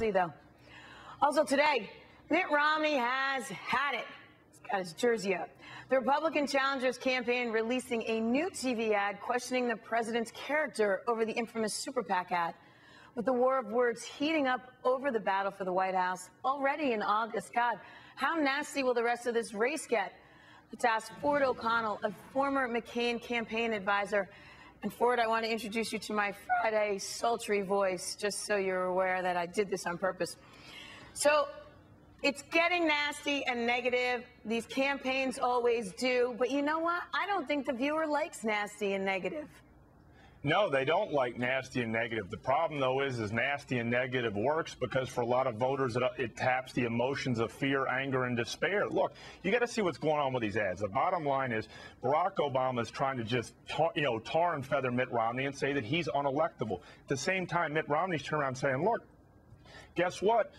see, though. Also today, Mitt Romney has had it. He's got his jersey up. The Republican challenger's campaign releasing a new TV ad questioning the president's character over the infamous Super PAC ad. With the war of words heating up over the battle for the White House already in August, God, how nasty will the rest of this race get? Let's ask Ford O'Connell, a former McCain campaign advisor. And Ford, I want to introduce you to my Friday sultry voice, just so you're aware that I did this on purpose. So it's getting nasty and negative. These campaigns always do. But you know what? I don't think the viewer likes nasty and negative. No, they don't like nasty and negative. The problem, though, is nasty and negative works because for a lot of voters, it taps the emotions of fear, anger, and despair. Look, you got to see what's going on with these ads. The bottom line is Barack Obama is trying to just tar and feather Mitt Romney and say that he's unelectable. At the same time, Mitt Romney's turned around saying, look, guess what?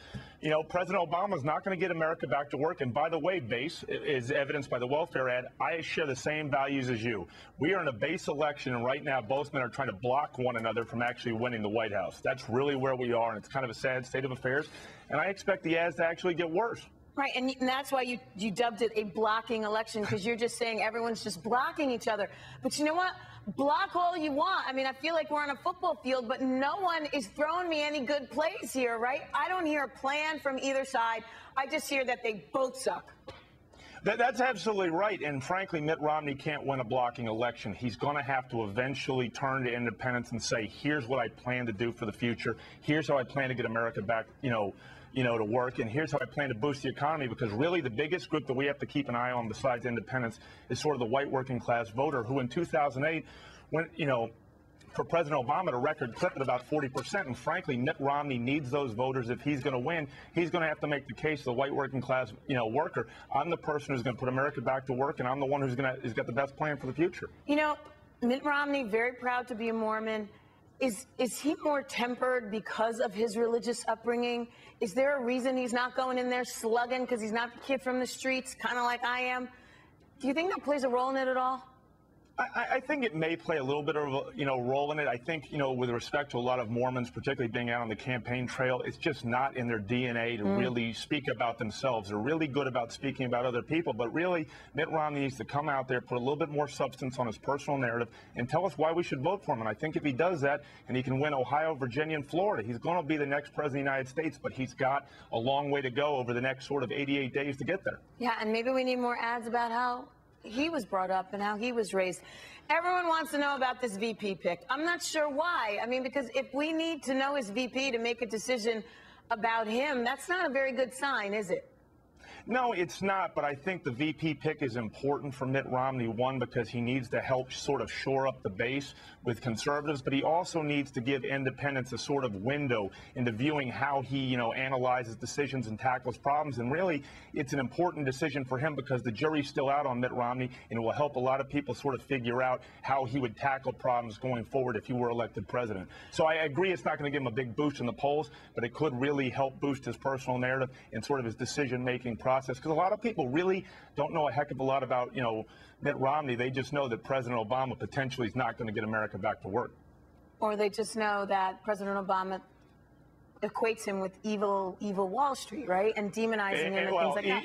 President Obama is not going to get America back to work. And by the way, base is evidenced by the welfare ad. I share the same values as you. We are in a base election, and right now both men are trying to block one another from actually winning the White House. That's really where we are, and it's kind of a sad state of affairs. And I expect the ads to actually get worse. Right, and that's why you dubbed it a blocking election, because you're just saying everyone's just blocking each other. But you know what? Block all you want. I mean, I feel like we're on a football field, but no one is throwing me any good plays here, right? I don't hear a plan from either side. I just hear that they both suck. That's absolutely right. And frankly, Mitt Romney can't win a blocking election. He's going to have to eventually turn to independence and say, here's what I plan to do for the future. Here's how I plan to get America back, to work. And here's how I plan to boost the economy, because really the biggest group that we have to keep an eye on besides independence is sort of the white working class voter who in 2008 went, for President Obama at a record clip at about 40%. And frankly, Mitt Romney needs those voters. If he's going to win, he's going to have to make the case to the white working class, worker. I'm the person who's going to put America back to work, and I'm the one who's got the best plan for the future. Mitt Romney, very proud to be a Mormon. Is he more tempered because of his religious upbringing? Is there a reason he's not going in there slugging because he's not the kid from the streets, kind of like I am? Do you think that plays a role in it at all? I think it may play a little bit of a role in it. I think with respect to a lot of Mormons, particularly being out on the campaign trail, it's just not in their DNA to really speak about themselves. They're really good about speaking about other people, but really Mitt Romney needs to come out there, put a little bit more substance on his personal narrative, and tell us why we should vote for him. And I think if he does that, and he can win Ohio, Virginia, and Florida, he's going to be the next president of the United States. But he's got a long way to go over the next sort of 88 days to get there. Yeah, and maybe we need more ads about how he was brought up and how he was raised. Everyone wants to know about this VP pick. I'm not sure why. I mean, because if we need to know his VP to make a decision about him, that's not a very good sign, is it? No, it's not, but I think the VP pick is important for Mitt Romney, one, because he needs to help sort of shore up the base with conservatives, but he also needs to give independents a sort of window into viewing how he, analyzes decisions and tackles problems. And really, it's an important decision for him because the jury's still out on Mitt Romney, and it will help a lot of people sort of figure out how he would tackle problems going forward if he were elected president. So I agree it's not going to give him a big boost in the polls, but it could really help boost his personal narrative and sort of his decision-making process. Because a lot of people really don't know a heck of a lot about, Mitt Romney. They just know that President Obama potentially is not going to get America back to work. Or they just know that President Obama equates him with evil Wall Street, right? And demonizing him and things like that.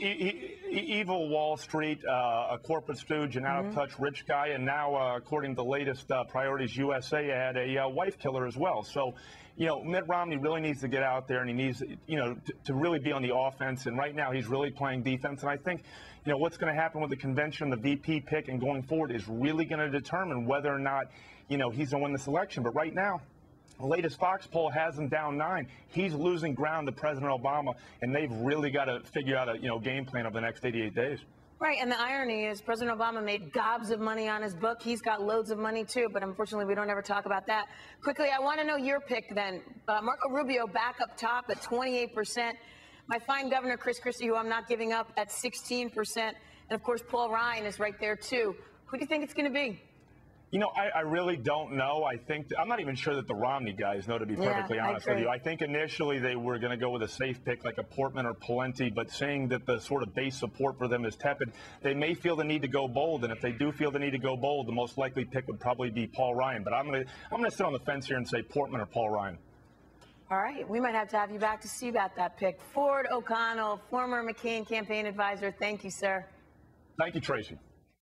Evil Wall Street, a corporate stooge, an out-of-touch rich guy, and now, according to the latest Priorities USA ad, a wife killer as well. So, Mitt Romney really needs to get out there, and he needs, to really be on the offense. And right now, he's really playing defense. And I think, what's going to happen with the convention, the VP pick, and going forward is really going to determine whether or not, he's going to win this election. But right now, the latest Fox poll has him down 9. He's losing ground to President Obama, and they've really got to figure out a game plan over the next 88 days. Right, and the irony is President Obama made gobs of money on his book. He's got loads of money, too, but unfortunately we don't ever talk about that. Quickly, I want to know your pick, then. Marco Rubio back up top at 28%. My fine Governor Chris Christie, who I'm not giving up, at 16%. And, of course, Paul Ryan is right there, too. Who do you think it's going to be? I really don't know. I'm not even sure that the Romney guys know, to be perfectly honest with you. I think initially they were going to go with a safe pick like a Portman or Pawlenty, but seeing that the sort of base support for them is tepid, they may feel the need to go bold. And if they do feel the need to go bold, the most likely pick would probably be Paul Ryan. But I'm going to sit on the fence here and say Portman or Paul Ryan. All right, we might have to have you back to see about that pick. Ford O'Connell, former McCain campaign advisor. Thank you, sir. Thank you, Tracy.